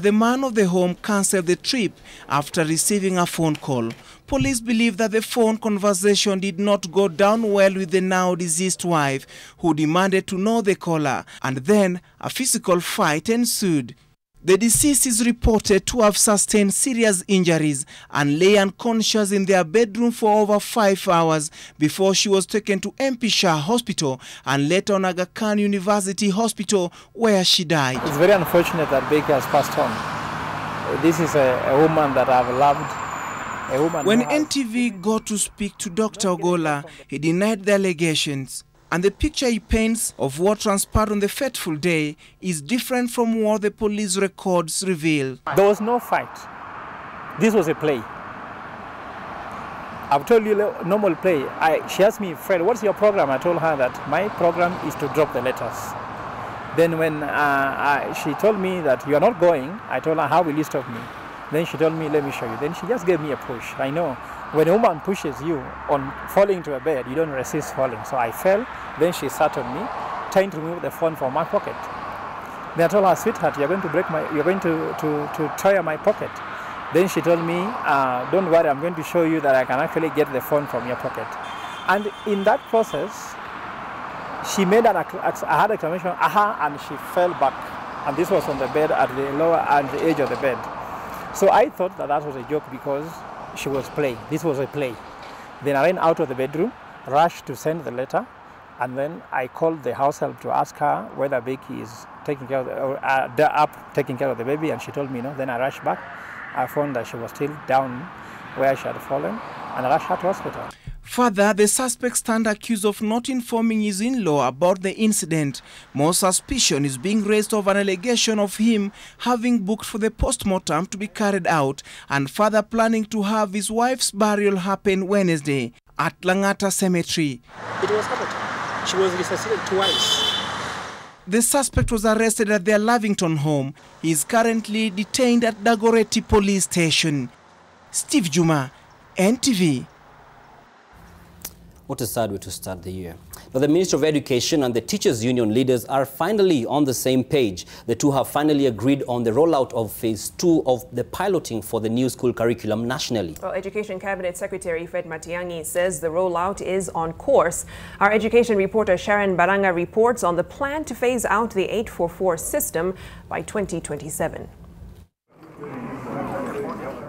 The man of the home cancelled the trip after receiving a phone call. Police believe that the phone conversation did not go down well with the now deceased wife, who demanded to know the caller, and then a physical fight ensued. The deceased is reported to have sustained serious injuries and lay unconscious in their bedroom for over 5 hours before she was taken to MP Shah Hospital and later on Aga Khan University Hospital, where she died. It's very unfortunate that Becky has passed on. This is a woman that I've loved. When NTV got to speak to Dr. Ogola, he denied the allegations. And the picture he paints of what transpired on the fateful day is different from what the police records reveal. There was no fight. This was a play. I've told you, normal play. She asked me, Fred, what's your program? I told her that my program is to drop the letters. Then when she told me that you are not going, I told her, how will you stop me? Then she told me, let me show you. Then she just gave me a push. I know when a woman pushes you on falling into a bed, you don't resist falling. So I fell. Then she sat on me, trying to remove the phone from my pocket. Then I told her, sweetheart, you're going to tear my pocket. Then she told me, don't worry, I'm going to show you that I can actually get the phone from your pocket. And in that process, she made a hard exclamation, aha, and she fell back. And this was on the bed at the lower and the edge of the bed. So I thought that that was a joke because she was playing. This was a play. Then I ran out of the bedroom, rushed to send the letter, and then I called the house help to ask her whether Becky is taking care of taking care of the baby, and she told me no. Then I rushed back. I found that she was still down where she had fallen, and I rushed her to hospital. Further, the suspect stands accused of not informing his in-law about the incident. More suspicion is being raised of an allegation of him having booked for the post-mortem to be carried out and further planning to have his wife's burial happen Wednesday at Langata Cemetery. It was happened. She was resuscitated twice. The suspect was arrested at their Lavington home. He is currently detained at Dagoretti Police Station. Steve Juma, NTV. What a sad way to start the year. Now, the Ministry of Education and the Teachers Union leaders are finally on the same page. The two have finally agreed on the rollout of Phase 2 of the piloting for the new school curriculum nationally. Well, Education Cabinet Secretary Fred Matiang'i says the rollout is on course. Our education reporter Sharon Baranga reports on the plan to phase out the 844 system by 2027.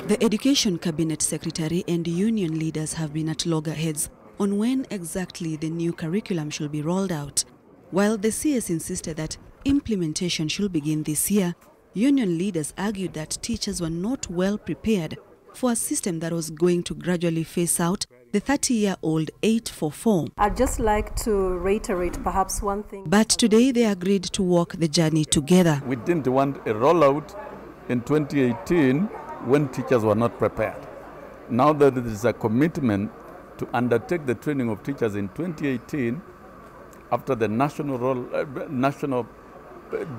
The Education Cabinet Secretary and union leaders have been at loggerheads on when exactly the new curriculum should be rolled out. While the CS insisted that implementation should begin this year, union leaders argued that teachers were not well prepared for a system that was going to gradually phase out the 30-year-old 844. I'd just like to reiterate perhaps one thing. But today they agreed to walk the journey together. We didn't want a rollout in 2018 when teachers were not prepared. Now that there is a commitment to undertake the training of teachers in 2018, after the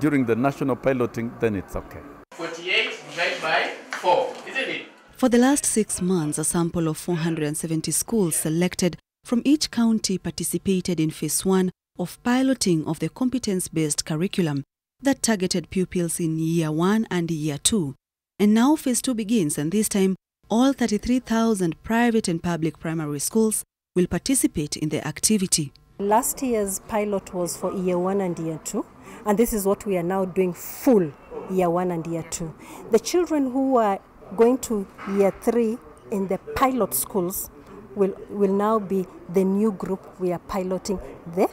during the national piloting, then it's okay. 48 divided by 4, isn't it? For the last 6 months, a sample of 470 schools selected from each county participated in Phase 1 of piloting of the competence-based curriculum that targeted pupils in Year 1 and Year 2. And now Phase 2 begins, and this time all 33,000 private and public primary schools will participate in the activity. Last year's pilot was for Year 1 and Year 2, and this is what we are now doing full Year 1 and Year 2. The children who are going to Year 3 in the pilot schools will now be the new group we are piloting the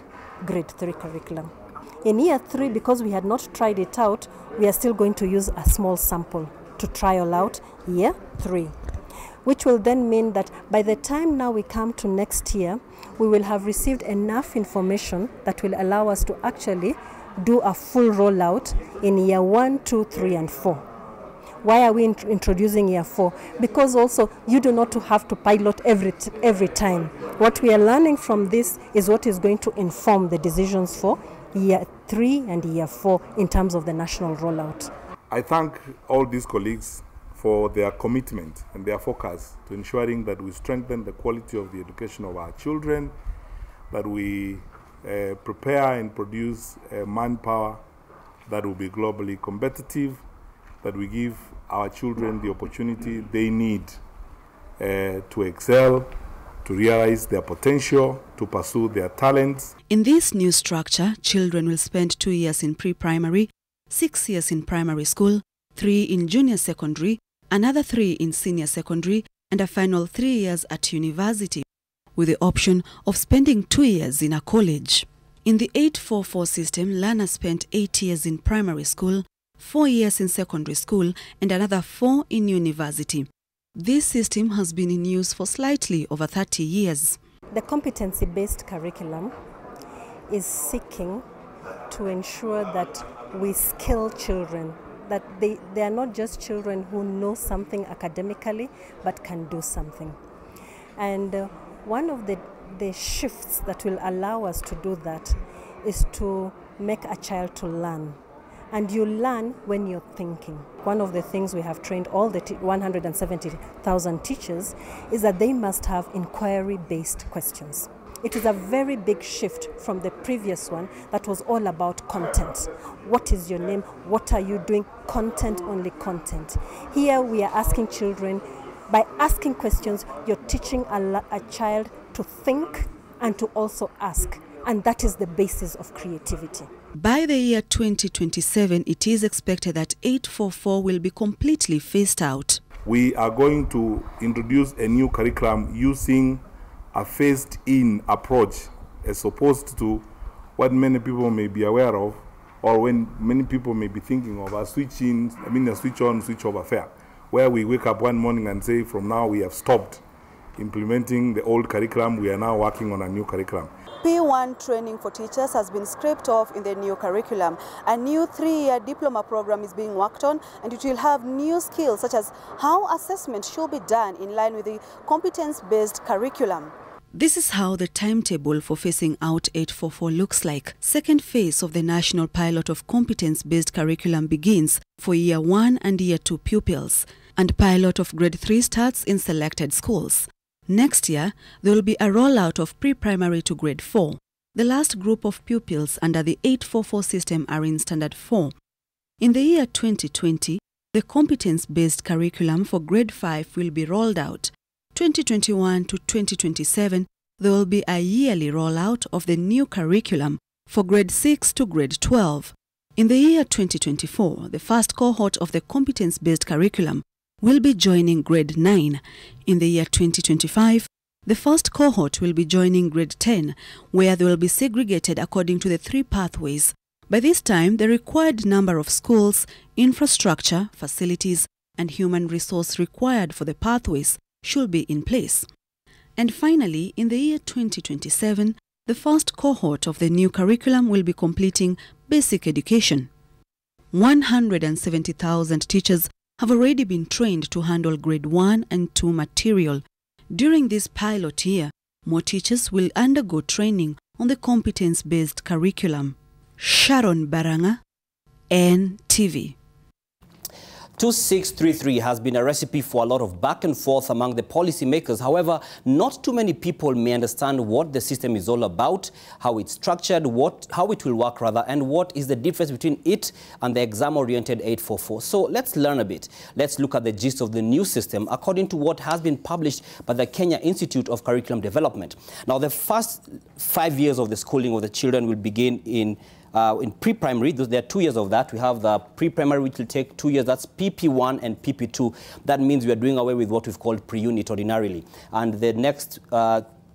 Grade 3 curriculum. In Year 3, because we had not tried it out, we are still going to use a small sample to trial out Year 3, which will then mean that by the time now we come to next year, we will have received enough information that will allow us to actually do a full rollout in Year 1, 2, 3, and 4. Why are we introducing Year 4? Because also you do not have to pilot every time. What we are learning from this is what is going to inform the decisions for Year 3 and Year 4 in terms of the national rollout. I thank all these colleagues for their commitment and their focus to ensuring that we strengthen the quality of the education of our children, that we prepare and produce manpower that will be globally competitive, that we give our children the opportunity they need to excel, to realize their potential, to pursue their talents. In this new structure, children will spend 2 years in pre-primary, 6 years in primary school, 3 in junior secondary, another 3 in senior secondary, and a final 3 years at university, with the option of spending 2 years in a college. In the 844 system, learners spent 8 years in primary school, 4 years in secondary school, and another 4 in university. This system has been in use for slightly over 30 years. The competency-based curriculum is seeking to ensure that we skill children, that they are not just children who know something academically, but can do something. And one of the shifts that will allow us to do that is to make a child to learn. And you learn when you're thinking. One of the things we have trained all the 170,000 teachers is that they must have inquiry-based questions. It is a very big shift from the previous one that was all about content. What is your name? What are you doing? Content, only content. Here we are asking children, by asking questions, you're teaching a child to think and to also ask. And that is the basis of creativity. By the year 2027, it is expected that 844 will be completely phased out. We are going to introduce a new curriculum using a phased-in approach, as opposed to what many people may be aware of, or when many people may be thinking of a switch-in, a switch-on, switch-off affair, where we wake up one morning and say, from now we have stopped implementing the old curriculum, we are now working on a new curriculum. P1 training for teachers has been scraped off in the new curriculum. A new 3-year diploma program is being worked on, and it will have new skills such as how assessment should be done in line with the competence-based curriculum. This is how the timetable for phasing out 844 looks like. Second phase of the national pilot of competence-based curriculum begins for Year 1 and Year 2 pupils, and pilot of Grade 3 starts in selected schools. Next year, there will be a rollout of pre-primary to Grade 4. The last group of pupils under the 844 system are in Standard 4. In the year 2020, the competence-based curriculum for Grade 5 will be rolled out. 2021 to 2027, there will be a yearly rollout of the new curriculum for Grade 6 to Grade 12. In the year 2024, the first cohort of the competence-based curriculum will be joining Grade 9. In the year 2025, the first cohort will be joining Grade 10, where they will be segregated according to the 3 pathways. By this time, the required number of schools, infrastructure, facilities, and human resource required for the pathways should be in place. And finally, in the year 2027, the first cohort of the new curriculum will be completing basic education. 170,000 teachers have already been trained to handle Grade 1 and 2 material. During this pilot year, more teachers will undergo training on the competence-based curriculum. Sharon Baranga, NTV. 2633 has been a recipe for a lot of back and forth among the policymakers. However, not too many people may understand what the system is all about, how it's structured, how it will work rather, and what is the difference between it and the exam-oriented 844. So let's learn a bit. Let's look at the gist of the new system according to what has been published by the Kenya Institute of Curriculum Development. Now, the first 5 years of the schooling of the children will begin in pre-primary. There are 2 years of that. We have the pre-primary, which will take 2 years. That's PP1 and PP2. That means we are doing away with what we've called pre-unit ordinarily. And the next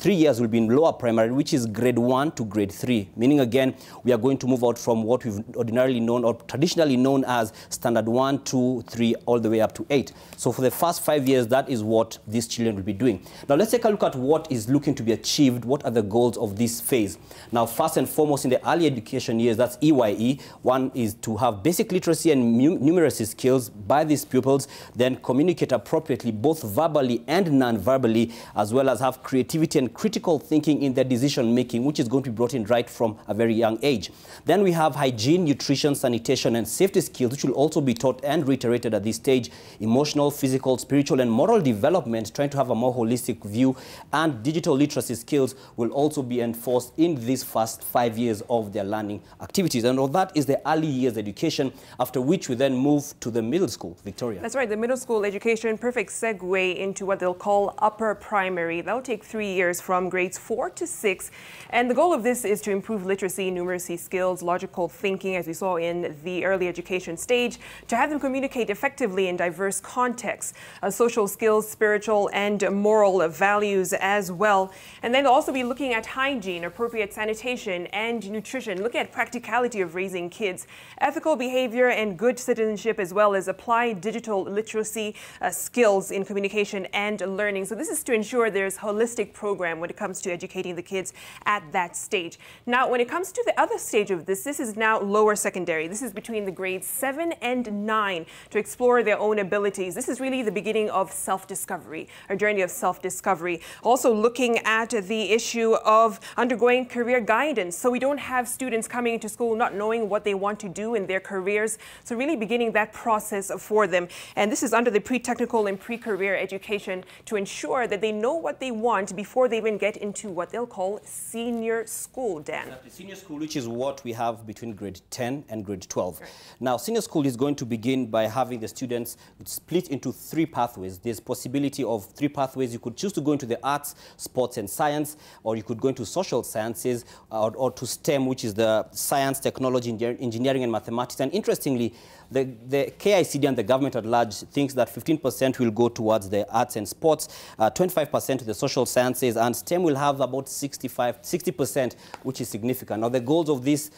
3 years will be in lower primary, which is Grade 1 to Grade 3. Meaning, again, we are going to move out from what we've ordinarily known or traditionally known as Standard 1, 2, 3, all the way up to 8. So for the first 5 years, that is what these children will be doing. Now, let's take a look at what is looking to be achieved. What are the goals of this phase? Now, first and foremost, in the early education years, that's EYE. One is to have basic literacy and numeracy skills by these pupils, then communicate appropriately, both verbally and non-verbally, as well as have creativity and and critical thinking in their decision making, which is going to be brought in right from a very young age. Then we have hygiene, nutrition, sanitation, and safety skills, which will also be taught and reiterated at this stage. Emotional, physical, spiritual, and moral development, trying to have a more holistic view, and digital literacy skills will also be enforced in these first 5 years of their learning activities. And all that is the early years education, after which we then move to the middle school. Victoria. That's right, the middle school education, perfect segue into what they'll call upper primary. That'll take 3 years from grades 4 to 6. And the goal of this is to improve literacy, numeracy skills, logical thinking, as we saw in the early education stage, to have them communicate effectively in diverse contexts, social skills, spiritual and moral values as well. And then they'll also be looking at hygiene, appropriate sanitation and nutrition, looking at practicality of raising kids, ethical behavior and good citizenship, as well as applied digital literacy skills in communication and learning. So this is to ensure there's a holistic program when it comes to educating the kids at that stage. Now, when it comes to the other stage of this is now lower secondary. This is between the grades 7 and 9 to explore their own abilities. This is really the beginning of self-discovery, a journey of self-discovery. Also looking at the issue of undergoing career guidance. So we don't have students coming into school not knowing what they want to do in their careers. So really beginning that process for them. And this is under the pre-technical and pre-career education to ensure that they know what they want before they even get into what they'll call senior school, Dan. Exactly. Senior school, which is what we have between grade 10 and grade 12. Right. Now, senior school is going to begin by having the students split into 3 pathways. There's possibility of 3 pathways. You could choose to go into the arts, sports and science, or you could go into social sciences, or to STEM, which is the science, technology, engineering and mathematics. And interestingly, the KICD and the government at large thinks that 15% will go towards the arts and sports, 25% to the social sciences, and STEM will have about 60%, which is significant. Now, the goals of this,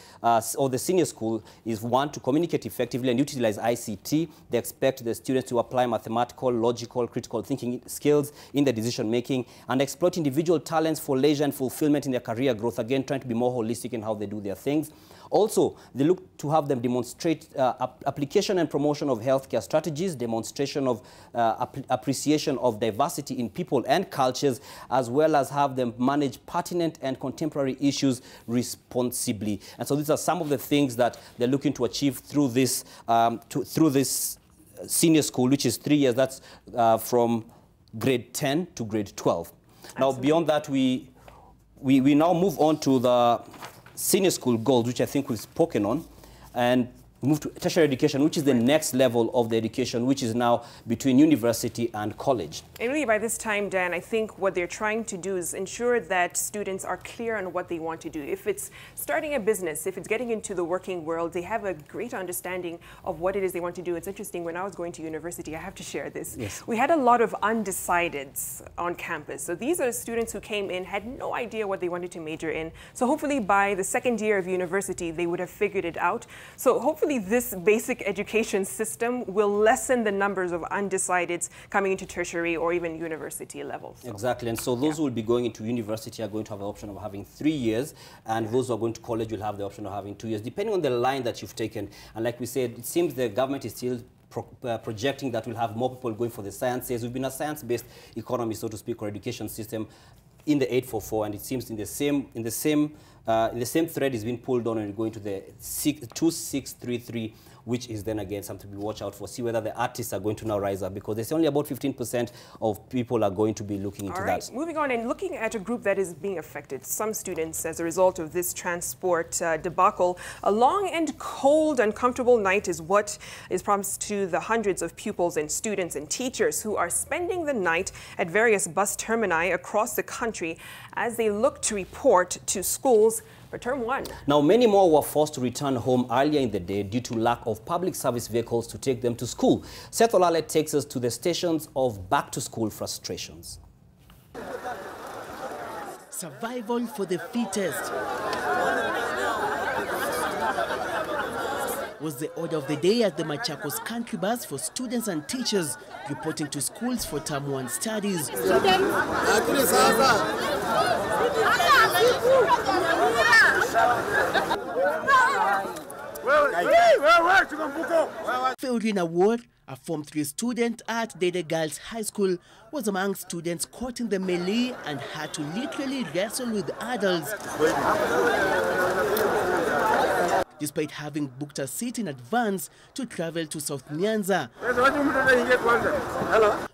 or the senior school, is 1, to communicate effectively and utilize ICT. They expect the students to apply mathematical, logical, critical thinking skills in their decision making, and exploit individual talents for leisure and fulfillment in their career growth, again, trying to be more holistic in how they do their things. Also, they look to have them demonstrate application and promotion of healthcare strategies, demonstration of appreciation of diversity in people and cultures, as well as have them manage pertinent and contemporary issues responsibly. And so these are some of the things that they're looking to achieve through this, senior school, which is 3 years. That's from grade 10 to grade 12. Now, absolutely. Beyond that, we now move on to the senior school goals, which I think we've spoken on, and move to tertiary education, which is the next level of the education, which is now between university and college. And really by this time, Dan, I think what they're trying to do is ensure that students are clear on what they want to do. If it's starting a business, if it's getting into the working world, they have a great understanding of what it is they want to do. It's interesting, when I was going to university, I have to share this. Yes. We had a lot of undecideds on campus. So these are students who came in, had no idea what they wanted to major in. So hopefully by the second year of university, they would have figured it out. So hopefully this basic education system will lessen the numbers of undecideds coming into tertiary or even university levels. So. Exactly, and so those who will be going into university are going to have the option of having 3 years, and those who are going to college will have the option of having 2 years, depending on the line that you've taken. And like we said, it seems the government is still projecting that we'll have more people going for the sciences. We've been a science-based economy, so to speak, or education system in the 844, and it seems in the same thread is being pulled on, and we're going to the 2633, which is then again something we watch out for, see whether the artists are going to now rise up, because there's only about 15% of people are going to be looking into that. Moving on and looking at a group that is being affected. Some students, as a result of this transport debacle, a long and cold, uncomfortable night is what is promised to the hundreds of pupils and students and teachers who are spending the night at various bus termini across the country as they look to report to schools for term 1. Now, many more were forced to return home earlier in the day due to lack of public service vehicles to take them to school. Seth Olale takes us to the stations of back-to-school frustrations. Survival for the fittest was the order of the day at the Machakos country bus for students and teachers reporting to schools for term 1 studies. Filled in a ward A Form 3 student at Dede Girls High School was among students caught in the melee and had to literally wrestle with adults. Despite having booked a seat in advance to travel to South Nyanza.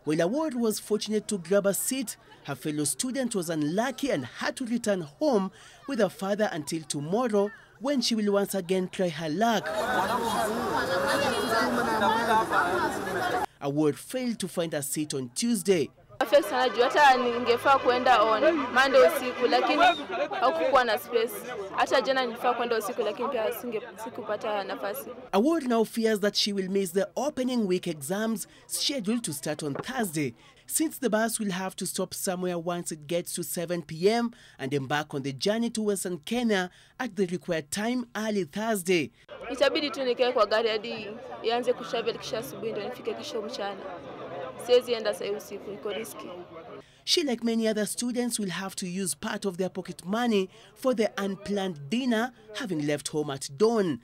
While Award was fortunate to grab a seat, her fellow student was unlucky and had to return home with her father until tomorrow, when she will once again try her luck. Award failed to find a seat on Tuesday. Hata ningefaa kwenda on Monday usiku lakini hakukuwa na space. Hata jana nilifaa kwenda usiku lakini pia sikupata nafasi. Award now fears that she will miss the opening week exams scheduled to start on Thursday, since the bus will have to stop somewhere once it gets to 7 p.m. and embark on the journey to Western Kenya at the required time early Thursday. Itabidi tu nikae kwa gari hadi ianze kushavel kisha asubuhi ndio nifike kesho mchana. She, like many other students, will have to use part of their pocket money for the unplanned dinner, having left home at dawn.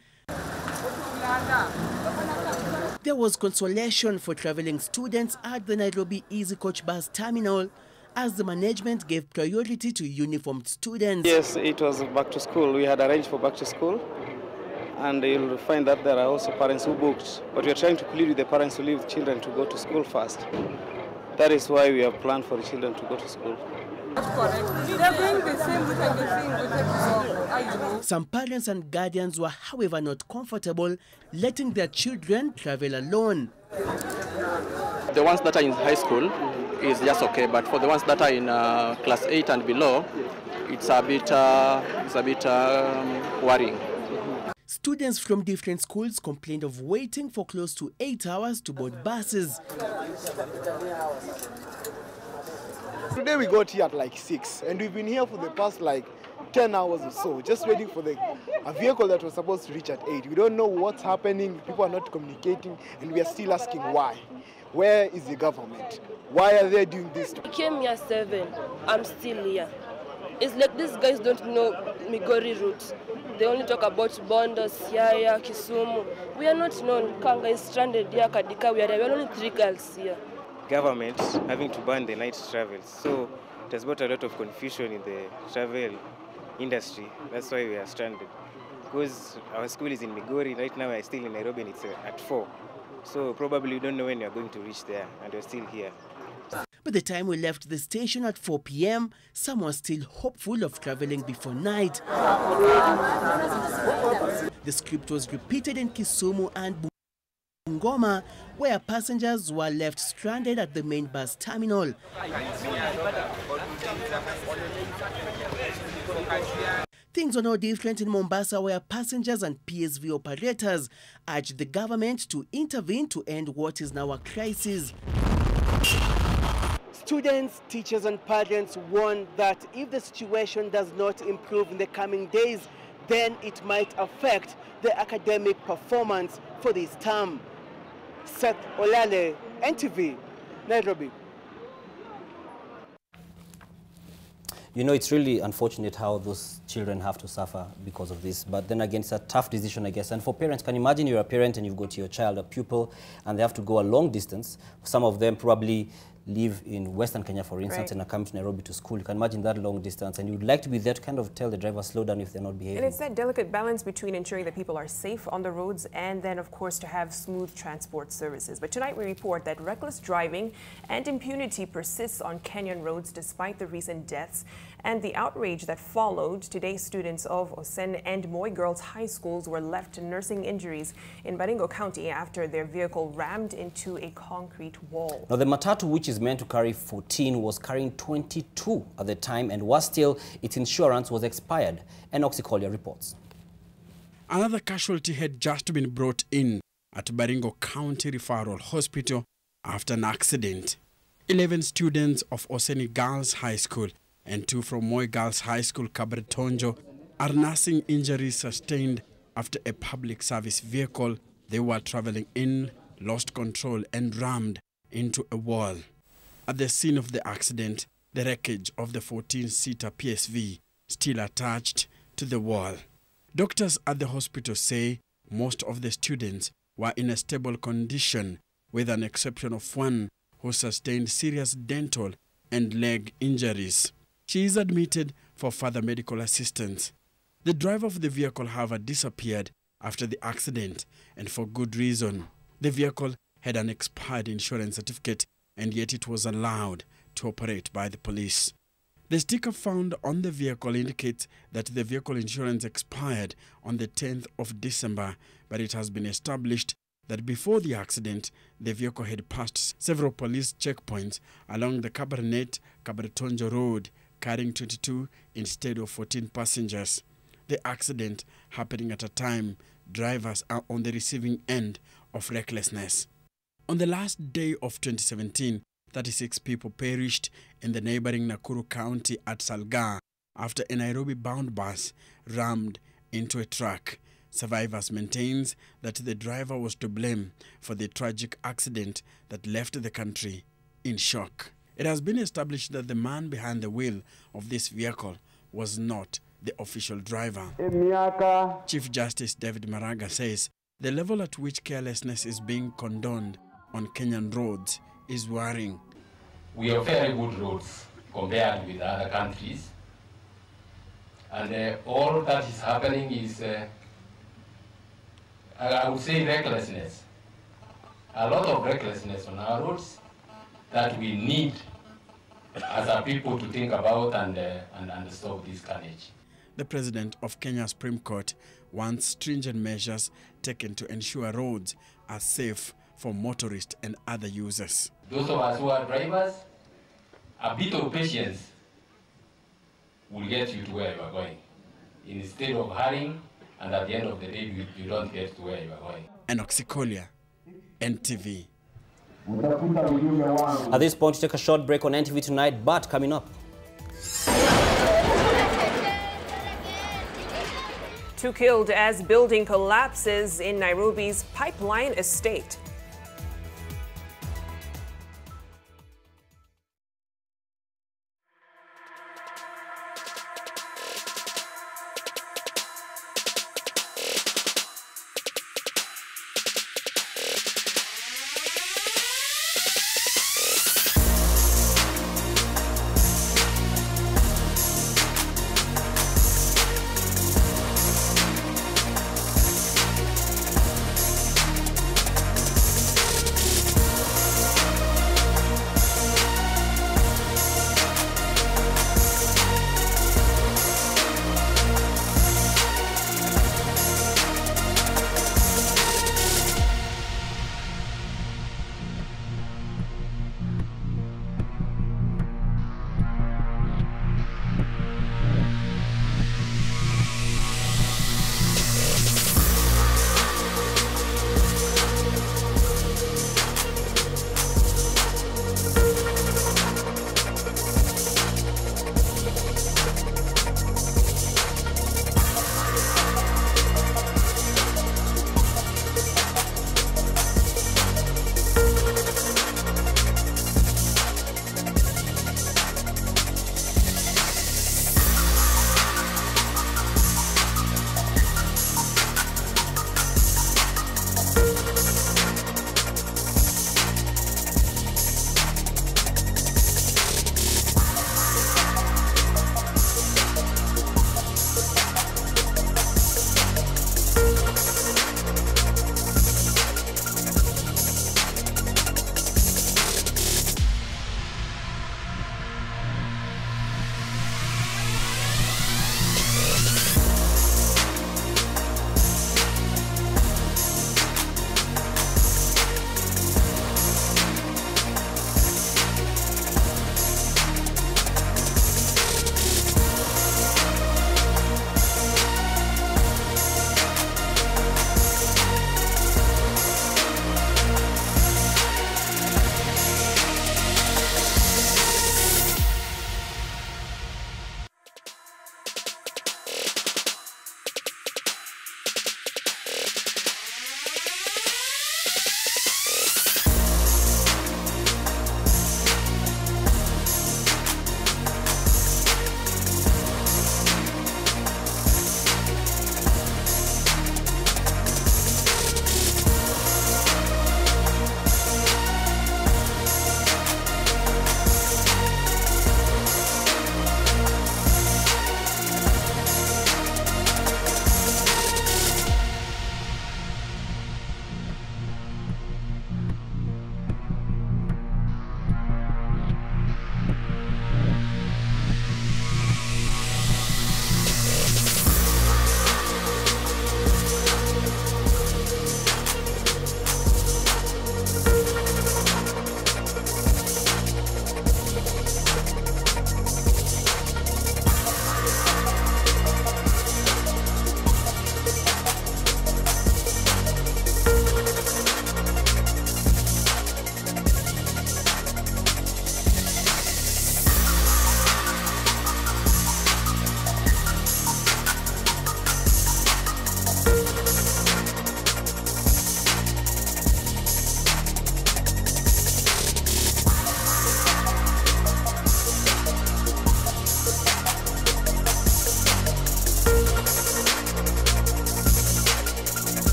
There was consolation for traveling students at the Nairobi Easy Coach Bus Terminal, as the management gave priority to uniformed students. Yes, it was back to school. We had arranged for back to school. And you'll find that there are also parents who booked. But we are trying to plead with the parents to leave children to go to school first. That is why we have planned for the children to go to school. That's correct. They are going the same route and the same. Some parents and guardians were, however, not comfortable letting their children travel alone. The ones that are in high school is just okay, but for the ones that are in class 8 and below, it's a bit worrying. Students from different schools complained of waiting for close to 8 hours to board buses. Today we got here at like 6 and we've been here for the past like 10 hours or so, just waiting for a vehicle that was supposed to reach at 8. We don't know what's happening, people are not communicating, and we are still asking why. Where is the government? Why are they doing this? I came here 7, I'm still here. It's like these guys don't know Migori route. They only talk about Bondo, Siaya, Kisumu. We are not known. Kanga is stranded here, Kadika. We are only 3 girls here. Government having to ban the night travels. So it has brought a lot of confusion in the travel industry. That's why we are stranded. Because our school is in Migori. Right now we are still in Nairobi and it's at 4. So probably we don't know when we are going to reach there and we're still here. By the time we left the station at 4 p.m., some were still hopeful of traveling before night. The script was repeated in Kisumu and Bungoma, where passengers were left stranded at the main bus terminal. Things were no different in Mombasa, where passengers and PSV operators urged the government to intervene to end what is now a crisis. Students, teachers and parents warn that if the situation does not improve in the coming days, then it might affect the academic performance for this term. Seth Olale, NTV, Nairobi. You know, it's really unfortunate how those children have to suffer because of this. But then again, it's a tough decision, I guess. And for parents, can you imagine you're a parent and you've got your child, a pupil, and they have to go a long distance. Some of them probably live in Western Kenya, for instance, and are coming to Nairobi to school. You can imagine that long distance, and you would like to be there to kind of tell the driver, slow down if they're not behaving. And it's that delicate balance between ensuring that people are safe on the roads and then, of course, to have smooth transport services. But tonight we report that reckless driving and impunity persists on Kenyan roads despite the recent deaths and the outrage that followed. Today, students of Osen and Moi Girls High Schools were left nursing injuries in Baringo County after their vehicle rammed into a concrete wall. Now, the matatu, which is meant to carry 14, was carrying 22 at the time, and was still, its insurance was expired. And Oxycolia reports. Another casualty had just been brought in at Baringo County Referral Hospital after an accident. 11 students of Oseni Girls High School and 2 from Moi Girls High School, Kabretonjo, are nursing injuries sustained after a public service vehicle they were traveling in lost control and rammed into a wall. At the scene of the accident, the wreckage of the 14-seater PSV still attached to the wall. Doctors at the hospital say most of the students were in a stable condition with an exception of one who sustained serious dental and leg injuries. She is admitted for further medical assistance. The driver of the vehicle, however, disappeared after the accident, and for good reason. The vehicle had an expired insurance certificate, and yet it was allowed to operate by the police. The sticker found on the vehicle indicates that the vehicle insurance expired on the 10th of December, but it has been established that before the accident, the vehicle had passed several police checkpoints along the Kabarnet-Kabartonjo Road, carrying 22 instead of 14 passengers. The accident happening at a time drivers are on the receiving end of recklessness. On the last day of 2017, 36 people perished in the neighboring Nakuru County at Salga after a Nairobi-bound bus rammed into a truck. Survivors maintains that the driver was to blame for the tragic accident that left the country in shock. It has been established that the man behind the wheel of this vehicle was not the official driver. Chief Justice David Maraga says the level at which carelessness is being condoned on Kenyan roads is worrying. We have very good roads compared with other countries, and all that is happening is, I would say, recklessness. A lot of recklessness on our roads that we need as a people to think about and stop this carnage. The President of Kenya's Supreme Court wants stringent measures taken to ensure roads are safe for motorists and other users. Those of us who are drivers, a bit of patience will get you to where you are going. Instead of hurrying, and at the end of the day, you don't get to where you are going. Enoxikolia, NTV. At this point, take a short break on NTV Tonight, but coming up. 2 killed as building collapses in Nairobi's Pipeline Estate.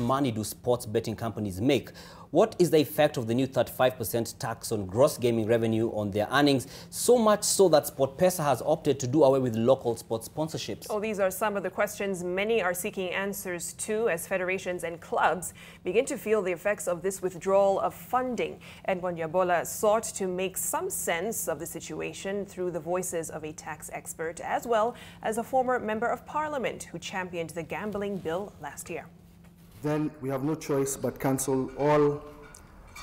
money do sports betting companies make? What is the effect of the new 35% tax on gross gaming revenue on their earnings, so much so that SportPesa has opted to do away with local sports sponsorships? Oh, these are some of the questions many are seeking answers to as federations and clubs begin to feel the effects of this withdrawal of funding. Edwin Yabola sought to make some sense of the situation through the voices of a tax expert as well as a former member of parliament who championed the gambling bill last year. Then we have no choice but cancel all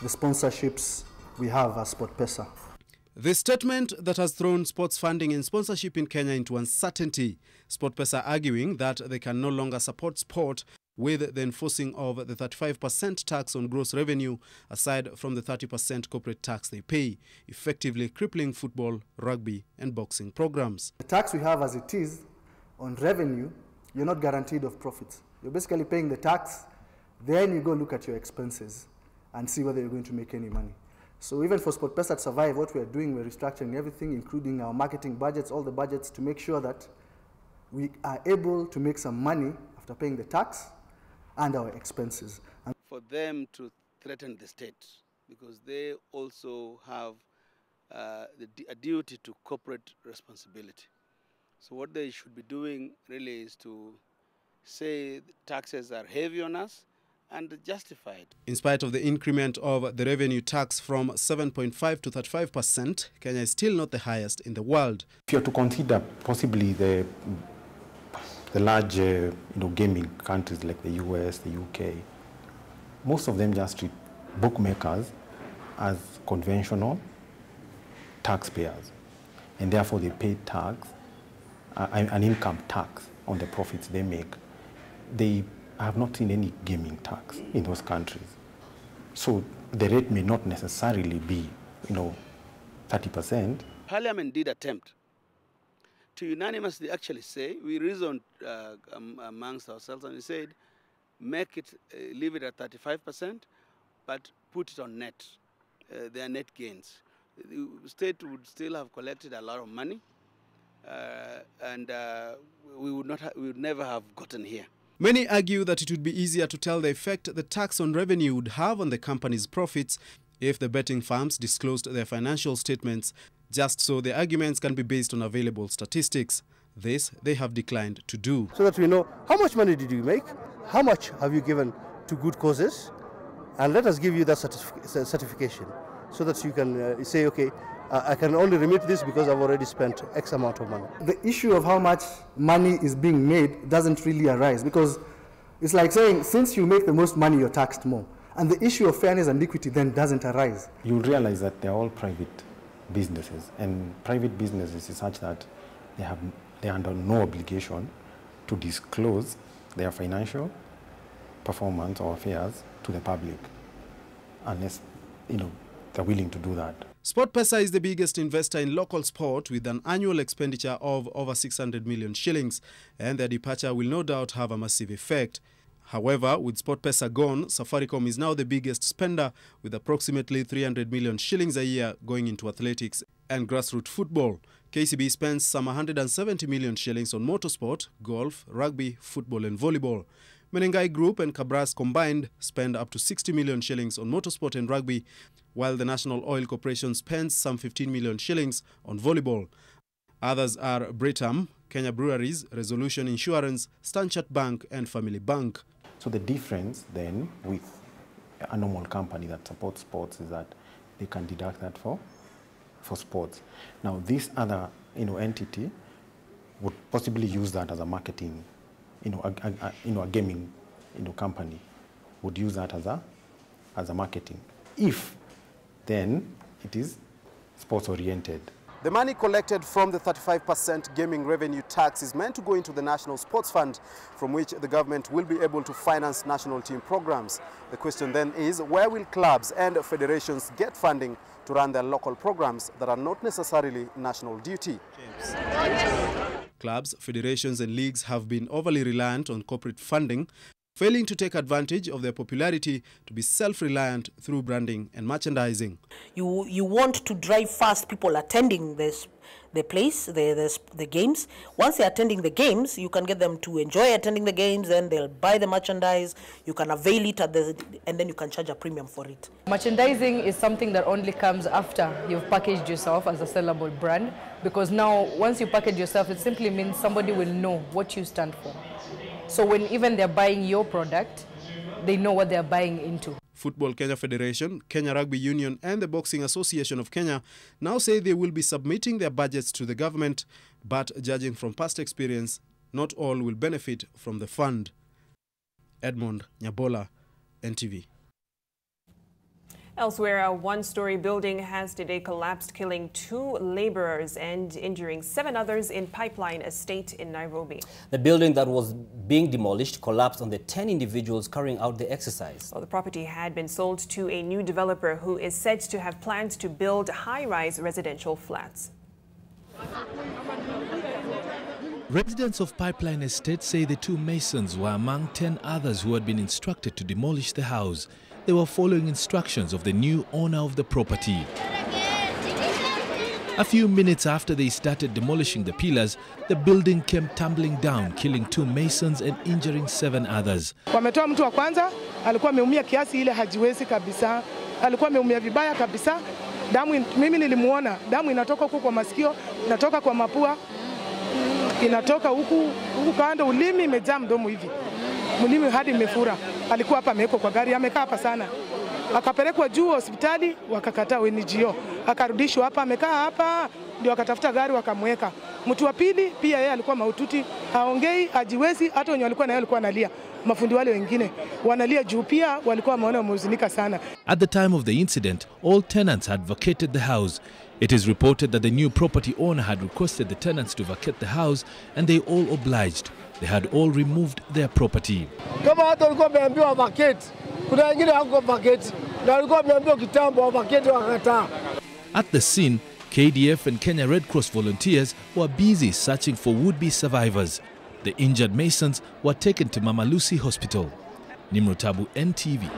the sponsorships we have as SportPesa. The statement that has thrown sports funding and sponsorship in Kenya into uncertainty. SportPesa arguing that they can no longer support sport with the enforcing of the 35% tax on gross revenue aside from the 30% corporate tax they pay, effectively crippling football, rugby and boxing programs. The tax we have as it is on revenue, you're not guaranteed of profits. You're basically paying the tax, then you go look at your expenses and see whether you're going to make any money. So even for SportPesa to survive, what we are doing, we're restructuring everything, including our marketing budgets, all the budgets, to make sure that we are able to make some money after paying the tax and our expenses. And for them to threaten the state, because they also have a duty to corporate responsibility. So what they should be doing really is to say the taxes are heavy on us and justify it. In spite of the increment of the revenue tax from 7.5 to 35%, Kenya is still not the highest in the world. If you're to consider possibly the large gaming countries like the US, the UK, most of them just treat bookmakers as conventional taxpayers, and therefore they pay tax, an income tax on the profits they make. They have not seen any gaming tax in those countries. So the rate may not necessarily be, 30%. Parliament did attempt to unanimously actually say, we reasoned amongst ourselves and we said, make it, leave it at 35%, but put it on net, their net gains. The state would still have collected a lot of money, and we would never have gotten here. Many argue that it would be easier to tell the effect the tax on revenue would have on the company's profits if the betting firms disclosed their financial statements, just so the arguments can be based on available statistics. This they have declined to do. So that we know how much money did you make, how much have you given to good causes, and let us give you that certification so that you can say, okay, I can only remit this because I've already spent X amount of money. The issue of how much money is being made doesn't really arise, because it's like saying, since you make the most money, you're taxed more. And the issue of fairness and equity then doesn't arise. You'll realize that they're all private businesses, and private businesses is such that they're under no obligation to disclose their financial performance or affairs to the public, unless they're willing to do that. SportPesa is the biggest investor in local sport with an annual expenditure of over 600 million shillings, and their departure will no doubt have a massive effect. However, with SportPesa gone, Safaricom is now the biggest spender with approximately 300 million shillings a year going into athletics and grassroots football. KCB spends some 170 million shillings on motorsport, golf, rugby, football and volleyball. Menengai Group and Cabras combined spend up to 60 million shillings on motorsport and rugby, while the National Oil Corporation spends some 15 million shillings on volleyball. Others are Britam, Kenya Breweries, Resolution Insurance, Stanchart Bank and Family Bank. So the difference then with a normal company that supports sports is that they can deduct that for sports. Now this other entity would possibly use that as a marketing, a gaming company would use that as a marketing. If then it is sports oriented. The money collected from the 35% gaming revenue tax is meant to go into the National Sports Fund, from which the government will be able to finance national team programs. The question then is, where will clubs and federations get funding to run their local programs that are not necessarily national duty? Clubs, federations and leagues have been overly reliant on corporate funding, failing to take advantage of their popularity to be self-reliant through branding and merchandising. You want to drive fast people attending the place, the games. Once they're attending the games, you can get them to enjoy attending the games, then they'll buy the merchandise, you can avail it and then you can charge a premium for it. Merchandising is something that only comes after you've packaged yourself as a sellable brand, because now once you package yourself, it simply means somebody will know what you stand for. So when even they're buying your product, they know what they're buying into. Football Kenya Federation, Kenya Rugby Union and the Boxing Association of Kenya now say they will be submitting their budgets to the government, but judging from past experience, not all will benefit from the fund. Edmond Nyabola, NTV. Elsewhere, a one-story building has today collapsed, killing 2 laborers and injuring 7 others in Pipeline Estate in Nairobi. The building that was being demolished collapsed on the 10 individuals carrying out the exercise. Well, the property had been sold to a new developer who is said to have plans to build high-rise residential flats. Residents of Pipeline Estate say the 2 masons were among 10 others who had been instructed to demolish the house. They were following instructions of the new owner of the property. A few minutes after they started demolishing the pillars, the building came tumbling down, killing 2 masons and injuring 7 others. Wametoa mtu wa kwanza, alikuwa ameumia kiasi ile hajiwezi kabisa. Alikuwa ameumia vibaya kabisa. Damu, mimi nilimuona, damu inatoka huku kwa masikio, inatoka kwa mapua, inatoka huku kando, ulimi imejaa mdomo hivi. Mulimi hadi imefura. Alikuwa hapa amewekwa kwa gari, amekaa hapa sana. Akapelekwa juu hospitali, wakakataa NGO. Akarudishwa hapa, amekaa hapa, ndio wakatafuta gari wakamweka. Mtu wa pili pia yeye alikuwa mahututi, haongei, hajiwezi, hata wenye walikuwa na yeye walikuwa analia. Mafundi wale wengine wanalia juu pia walikuwa wameona wamehuzunika sana. At the time of the incident, all tenants had vacated the house. It is reported that the new property owner had requested the tenants to vacate the house and they all obliged. They had all removed their property. Kama watu walikuwa wameambiwa vacate, kuna wengine hawakuwa vacate, na walikuwa wameambiwa kitambo vacate wakakataa. At the scene, KDF and Kenya Red Cross volunteers were busy searching for would-be survivors. The injured masons were taken to Mama Lucy Hospital. Nimrotabu, NTV.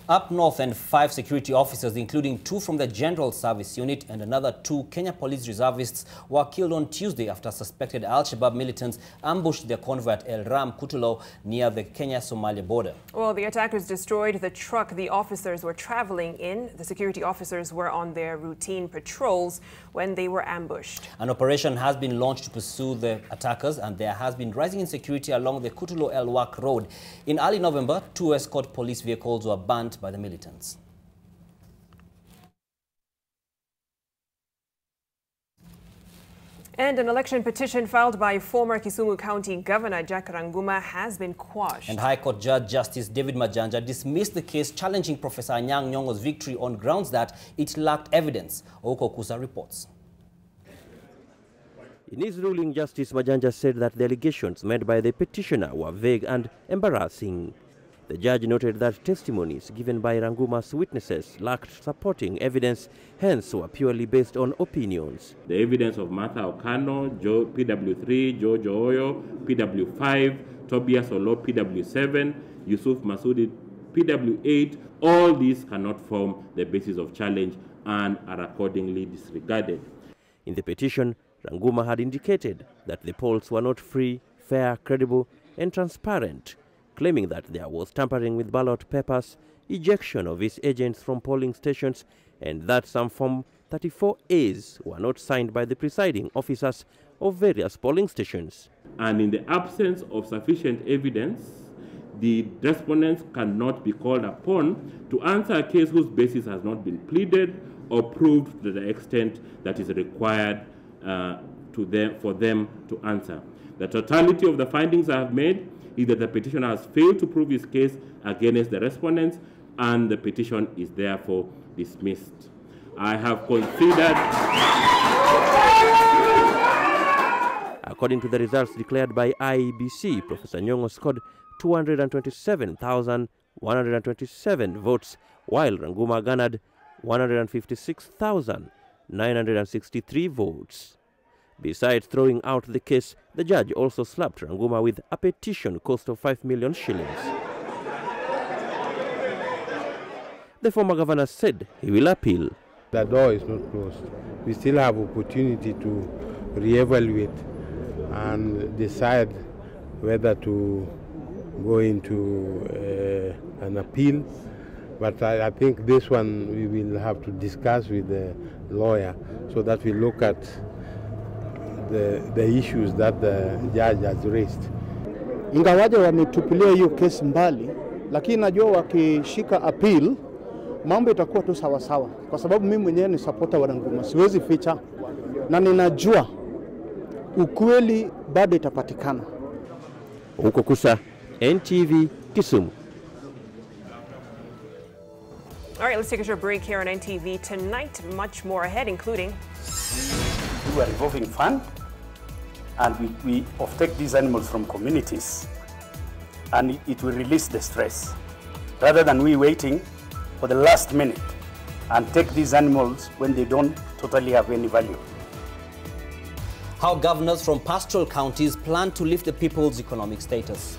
Up north, and 5 security officers, including 2 from the General Service Unit and another 2 Kenya Police reservists, were killed on Tuesday after suspected Al-Shabaab militants ambushed their convoy at El Ram Kutulo near the Kenya-Somalia border. Well, the attackers destroyed the truck the officers were traveling in. The security officers were on their routine patrols when they were ambushed. An operation has been launched to pursue the attackers, and there has been rising insecurity along the Kutulo-El Wak road. In early November, 2 escort police vehicles were banned by the militants. And an election petition filed by former Kisumu County Governor Jack Ranguma has been quashed. And High Court Judge Justice David Majanja dismissed the case challenging Professor Anyang' Nyong'o's victory on grounds that it lacked evidence. Oko Kusa reports. In his ruling, Justice Majanja said that the allegations made by the petitioner were vague and embarrassing. The judge noted that testimonies given by Ranguma's witnesses lacked supporting evidence, hence were purely based on opinions. The evidence of Martha Okano, PW3, George Oyo, PW5, Tobias Olo, PW7, Yusuf Masudi, PW8, all these cannot form the basis of challenge and are accordingly disregarded. In the petition, Ranguma had indicated that the polls were not free, fair, credible, and transparent, claiming that there was tampering with ballot papers, ejection of his agents from polling stations, and that some Form 34As were not signed by the presiding officers of various polling stations. And in the absence of sufficient evidence, the respondents cannot be called upon to answer a case whose basis has not been pleaded or proved to the extent that is required for them to answer. The totality of the findings I have made is that the petitioner has failed to prove his case against the respondents, and the petition is therefore dismissed. I have considered... According to the results declared by IEBC, Professor Nyong'o scored 227,127 votes, while Ranguma garnered 156,963 votes. Besides throwing out the case, the judge also slapped Ranguma with a petition cost of 5 million shillings. The former governor said he will appeal. The door is not closed. We still have opportunity to reevaluate and decide whether to go into an appeal. But I think this one we will have to discuss with the lawyer so that we look at the issues that the judge has raised. Ingawaje wametupilia hiyo kesi mbali, lakini najua wakishika appeal mambo itakuwa tu sawa sawa, kwa sababu mimi mwenyewe ni supporter wa Ranguma, siwezi ficha na ninajua ukweli bado itapatikana. Huko Kusa, NTV, Kisumu. All right, let's take a short break here on NTV tonight. Much more ahead, including we are revolving fund, and we offtake these animals from communities, and it will release the stress rather than we waiting for the last minute and take these animals when they don't totally have any value. How governors from pastoral counties plan to lift the people's economic status.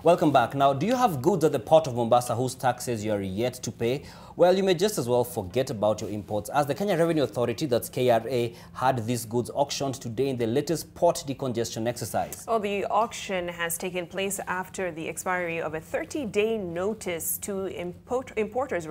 Welcome back. Now, do you have goods at the port of Mombasa whose taxes you are yet to pay? Well, you may just as well forget about your imports, as the Kenya Revenue Authority, that's KRA, had these goods auctioned today in the latest port decongestion exercise. Well, the auction has taken place after the expiry of a 30-day notice to importers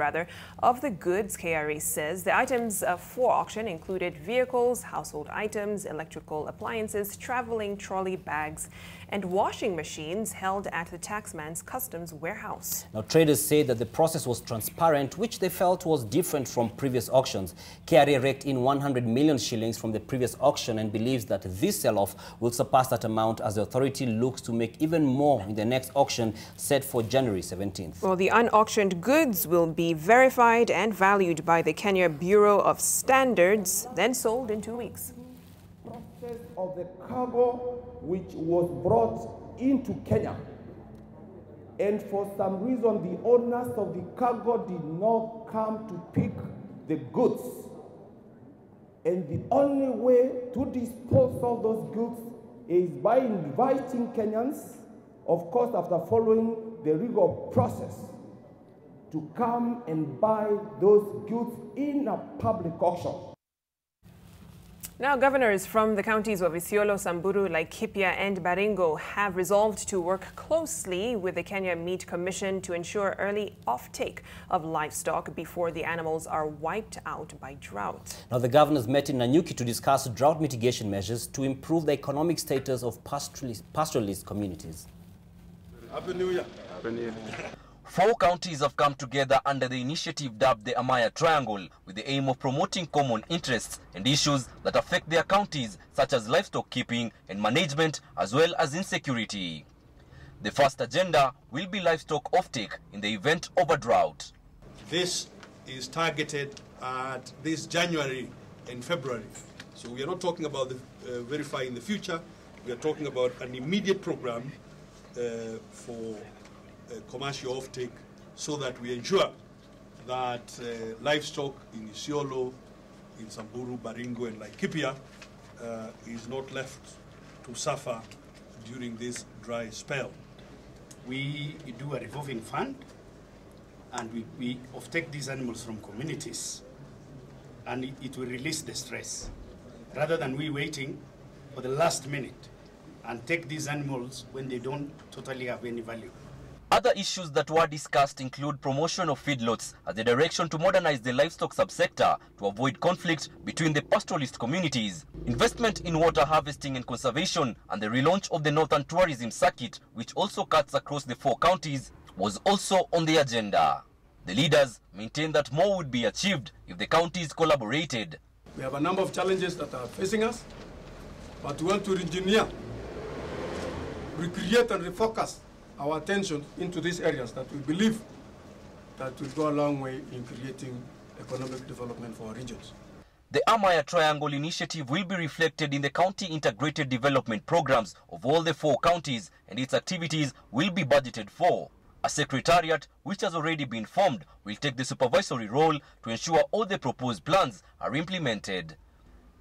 of the goods. KRA says the items for auction included vehicles, household items, electrical appliances, traveling trolley bags, and washing machines held at the taxman's customs warehouse. Now, traders say that the process was transparent, which they felt was different from previous auctions. KRA raked in 100 million shillings from the previous auction and believes that this sell-off will surpass that amount as the authority looks to make even more in the next auction set for January 17th. Well, the unauctioned goods will be verified and valued by the Kenya Bureau of Standards, then sold in 2 weeks. Of the cargo which was brought into Kenya, and for some reason the owners of the cargo did not come to pick the goods, and the only way to dispose of those goods is by inviting Kenyans, of course after following the legal process, to come and buy those goods in a public auction. Now, governors from the counties of Isiolo, Samburu, Laikipia and Baringo have resolved to work closely with the Kenya Meat Commission to ensure early offtake of livestock before the animals are wiped out by drought. Now, the governors met in Nanyuki to discuss drought mitigation measures to improve the economic status of pastoralist communities. Happy New Year. Happy New Year. 4 counties have come together under the initiative dubbed the Amaya Triangle, with the aim of promoting common interests and issues that affect their counties, such as livestock keeping and management, as well as insecurity. The first agenda will be livestock offtake in the event of a drought. This is targeted at this January and February. So we are not talking about the verify in the future. We are talking about an immediate program for commercial offtake, so that we ensure that livestock in Isiolo, in Samburu, Baringo and Laikipia is not left to suffer during this dry spell. We do a revolving fund, and we offtake these animals from communities, and it will release the stress, rather than we waiting for the last minute and take these animals when they don't totally have any value. Other issues that were discussed include promotion of feedlots as a direction to modernize the livestock subsector to avoid conflict between the pastoralist communities, investment in water harvesting and conservation, and the relaunch of the Northern Tourism Circuit, which also cuts across the 4 counties, was also on the agenda. The leaders maintain that more would be achieved if the counties collaborated. We have a number of challenges that are facing us, but we want to re-engineer, recreate and refocus our attention into these areas that we believe that will go a long way in creating economic development for our regions. The Amaya Triangle initiative will be reflected in the county integrated development programs of all the 4 counties, and its activities will be budgeted for. A secretariat, which has already been formed, will take the supervisory role to ensure all the proposed plans are implemented.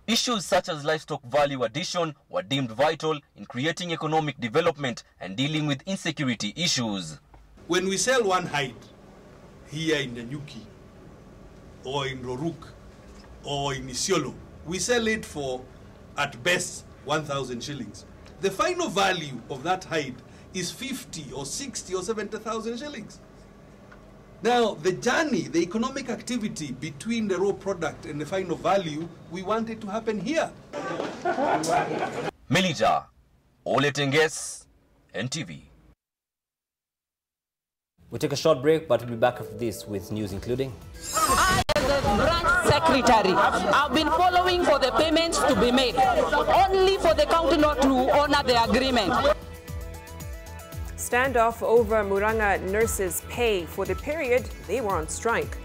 Issues such as livestock value addition were deemed vital in creating economic development and dealing with insecurity issues. When we sell one hide here in Nanyuki, or in Roruk, or in Isiolo, we sell it for, at best, 1,000 shillings. The final value of that hide is 50 or 60 or 70,000 shillings. Now, the journey, the economic activity between the raw product and the final value, we want it to happen here. Melita, Ole Tenges, NTV. We'll take a short break, but we'll be back after this with news including... I, as a branch secretary, I've been following for the payments to be made, only for the county not to honor the agreement. Standoff over Muranga nurses' pay for the period they were on strike.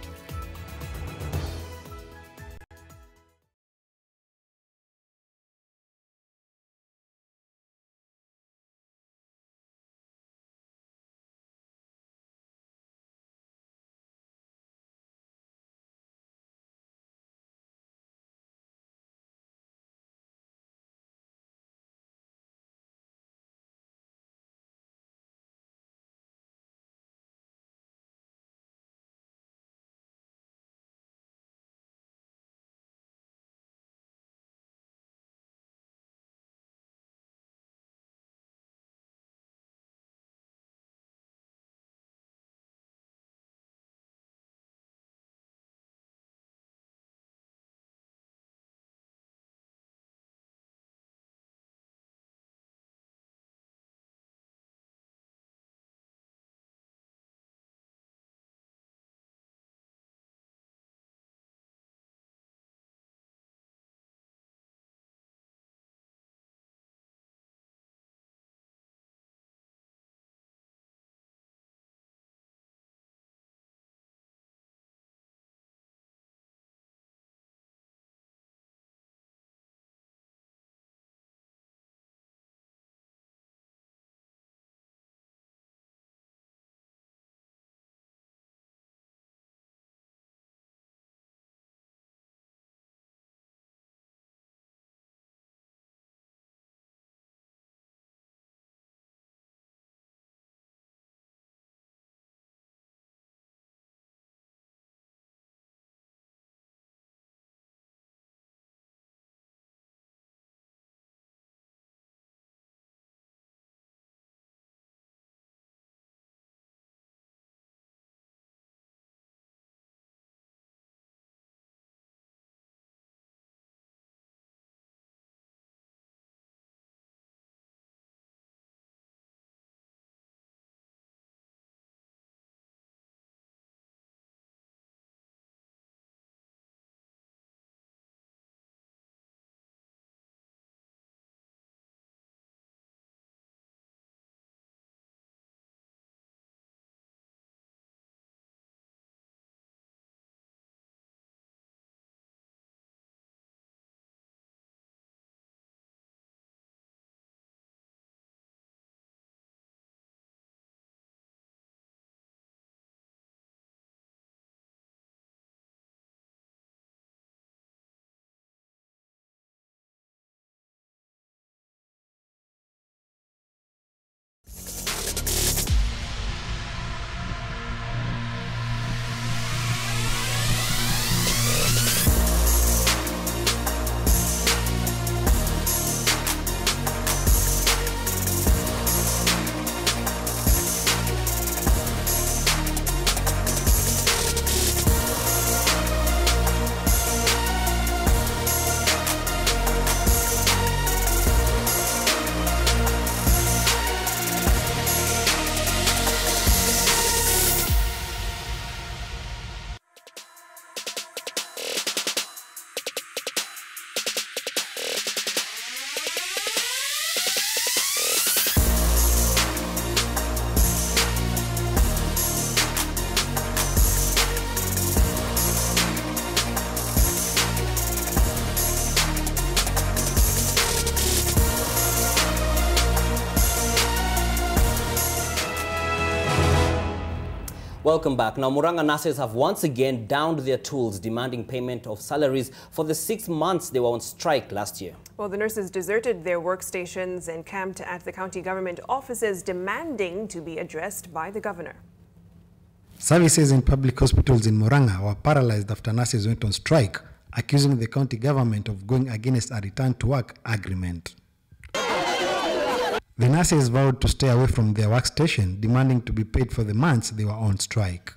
Welcome back. Now, Murang'a nurses have once again downed their tools, demanding payment of salaries for the 6 months they were on strike last year. Well, the nurses deserted their workstations and camped at the county government offices, demanding to be addressed by the governor. Services in public hospitals in Murang'a were paralyzed after nurses went on strike, accusing the county government of going against a return-to-work agreement. The nurses vowed to stay away from their workstation, demanding to be paid for the months they were on strike.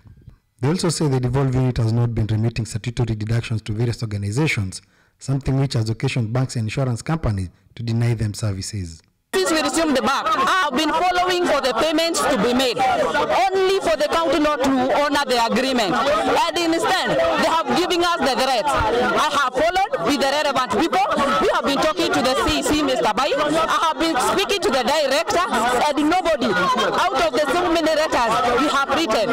They also say the devolved unit has not been remitting statutory deductions to various organizations, something which has occasioned banks and insurance companies to deny them services. Since we resumed the back, I have been following for the payments to be made, only for the county not to honor the agreement. And instead, they have given us the threats. I have followed with the relevant people. We have been talking to the CEC, Mr. Bai. I have been speaking to the director, and nobody, out of the so many letters we have written,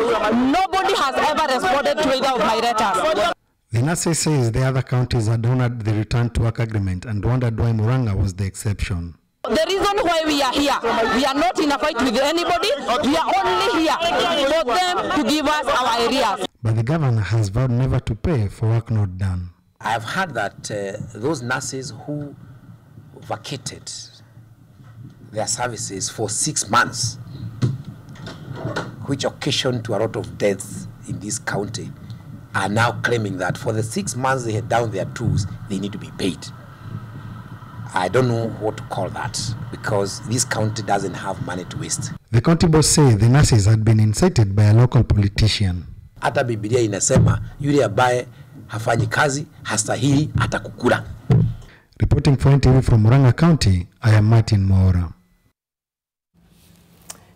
nobody has ever responded to either of my letters. The nurses says the other counties had honored the return-to-work agreement and wondered why Murang'a was the exception. The reason why we are here, we are not in a fight with anybody, we are only here for them to give us our areas. But the governor has vowed never to pay for work not done. I've heard that those nurses who vacated their services for 6 months, which occasioned to a lot of deaths in this county, are now claiming that for the 6 months they had down their tools, they need to be paid. I don't know what to call that, because this county doesn't have money to waste. The county boss say the nurses had been incited by a local politician. Hata Biblia inasema yule ambaye hafanyi kazi hastahili atakukula. Reporting for NTV from Murang'a County, I am Martin Moora.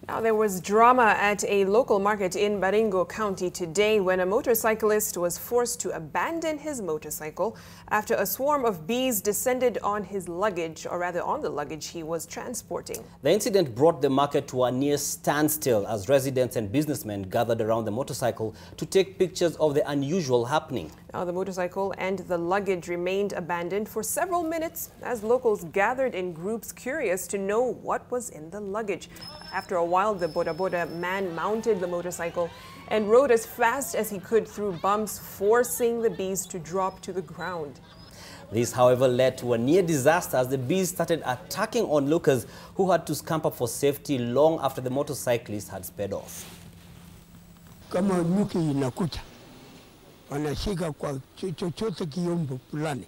Now, there was drama at a local market in Baringo County today when a motorcyclist was forced to abandon his motorcycle after a swarm of bees descended on his luggage, or rather on the luggage he was transporting. The incident brought the market to a near standstill as residents and businessmen gathered around the motorcycle to take pictures of the unusual happening. Now, the motorcycle and the luggage remained abandoned for several minutes as locals gathered in groups curious to know what was in the luggage. After a while, the Boda Boda man mounted the motorcycle and rode as fast as he could through bumps, forcing the bees to drop to the ground. This, however, led to a near disaster as the bees started attacking onlookers who had to scamper for safety long after the motorcyclist had sped off. Kama nyuki inakuja, wanashika kwa chochote kiombo fulani,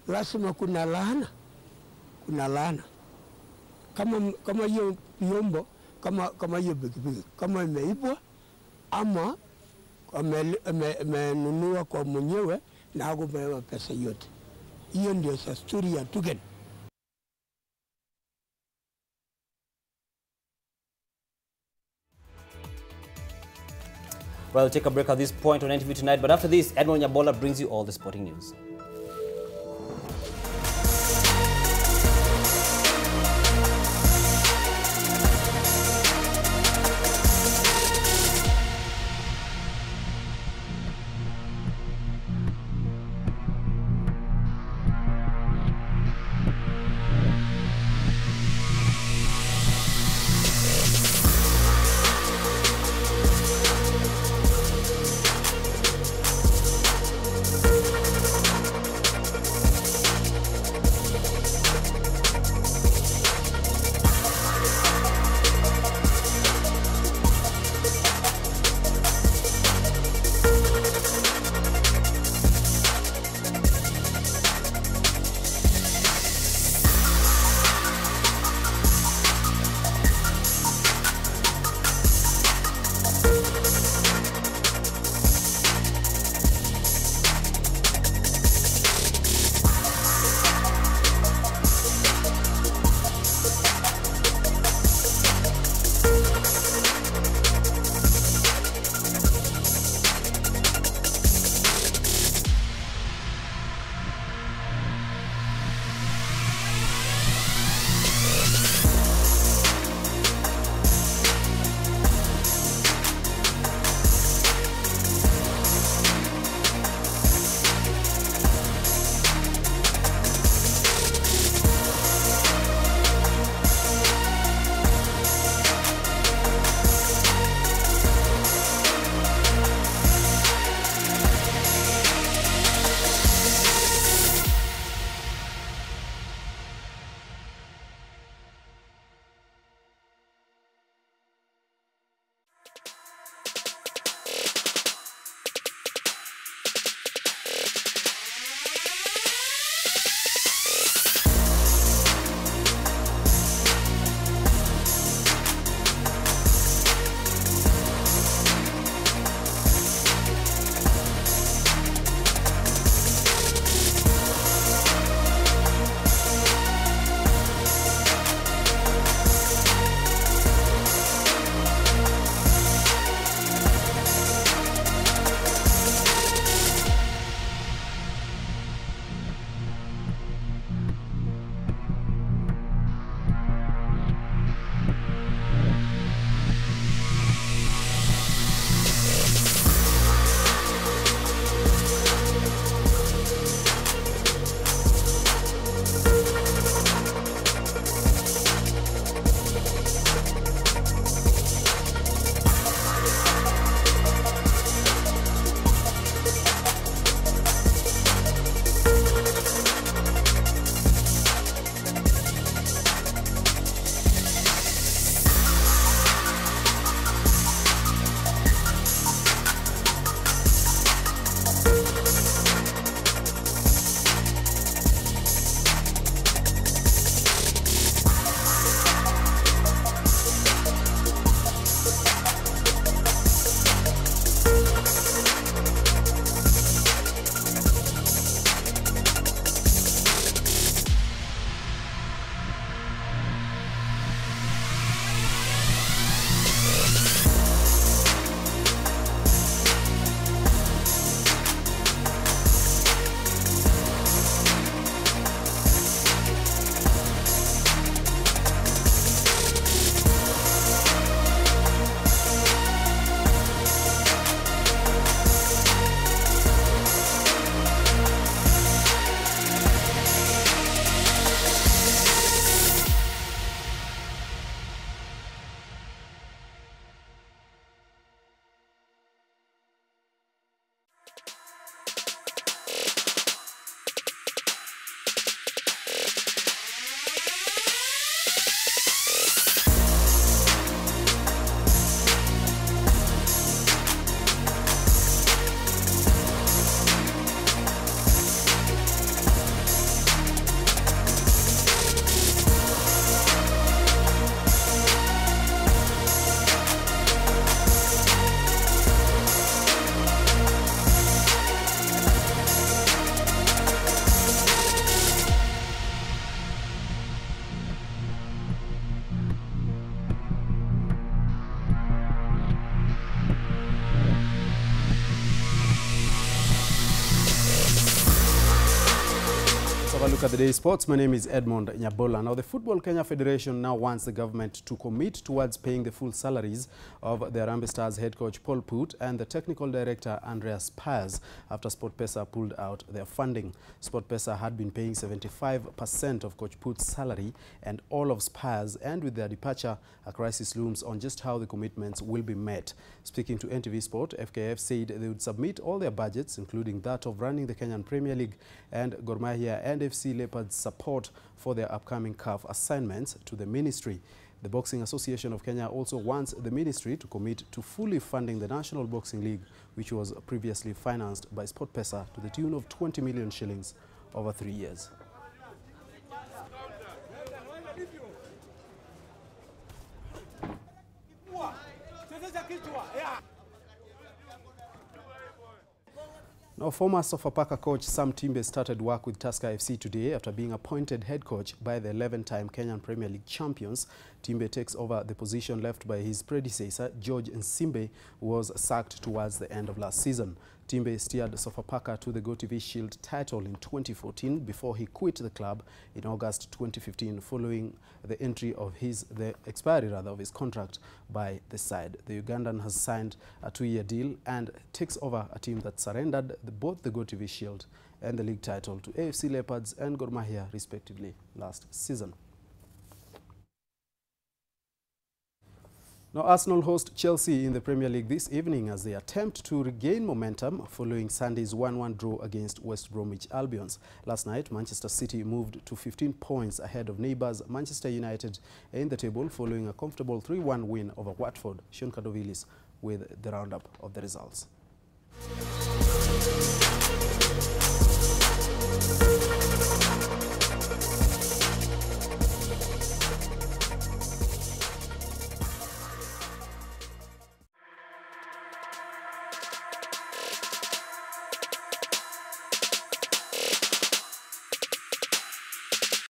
lazima kuna laana, Kama hiyo kiombo, kama hiyo pikipiki, kama imeibwa ama amenunua kwa mwenyewe na hakupewa pesa yote. Hiyo ndio desturi ya Tugen. Well, we'll take a break at this point on NTV Tonight, but after this, Edmond Nyabola brings you all the sporting news. look at the day's sports. My name is Edmond Nyabola. Now, the Football Kenya Federation now wants the government to commit towards paying the full salaries of the Harambee Stars head coach Paul Put and the technical director Andreas Paz after SportPesa pulled out their funding. SportPesa had been paying 75% of Coach Put's salary and all of Spurs, and with their departure, a crisis looms on just how the commitments will be met. Speaking to NTV Sport, FKF said they would submit all their budgets, including that of running the Kenyan Premier League and Gor Mahia and FC Leopards' support for their upcoming CAF assignments to the ministry. The Boxing Association of Kenya also wants the ministry to commit to fully funding the National Boxing League, which was previously financed by SportPesa to the tune of 20 million shillings over 3 years. Now, former Sofapaka coach Sam Timbe started work with Tusker FC today after being appointed head coach by the 11-time Kenyan Premier League champions. Timbe takes over the position left by his predecessor, George Nsimbe, who was sacked towards the end of last season. Timbe steered Sofapaka to the GoTV Shield title in 2014 before he quit the club in August 2015 following the expiry of his contract by the side. The Ugandan has signed a 2-year deal and takes over a team that surrendered both the GoTV Shield and the league title to AFC Leopards and Gor Mahia respectively last season. Now, Arsenal host Chelsea in the Premier League this evening as they attempt to regain momentum following Sunday's 1-1 draw against West Bromwich Albion. Last night, Manchester City moved to 15 points ahead of neighbours Manchester United in the table following a comfortable 3-1 win over Watford. Sean Kadovilis with the roundup of the results.